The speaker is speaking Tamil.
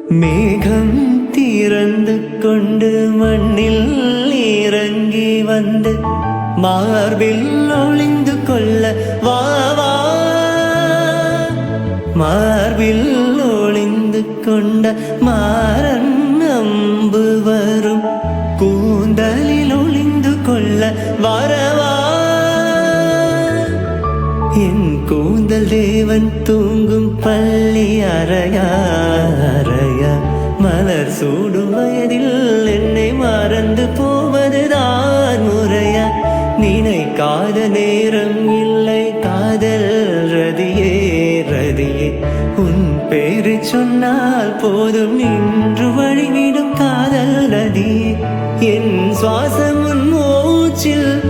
மேகம் திறந்து கொண்டு மண்ணில் இறங்கி வந்து மார்பில் ஒளிந்து கொள்ள வா வா. மார்பில் ஒளிந்து கொண்ட மாறன் அம்பு வரும் கூந்தலில் ஒளிந்து கொள்ள வரவா. என் கூந்தல் தேவன் தூங்கும் பள்ளி அறையா அறையா. மலர் சூடும் வயதில் என்னை மறந்து போவதுதான் முறையா. நினைக்காத நேரம் இல்லை காதல் ரதியே ரதியே. உன் பேரு சொன்னால் போதும் நின்று வழிவிடும் காதல் நதி. என் சுவாசம் உன் மூச்சில்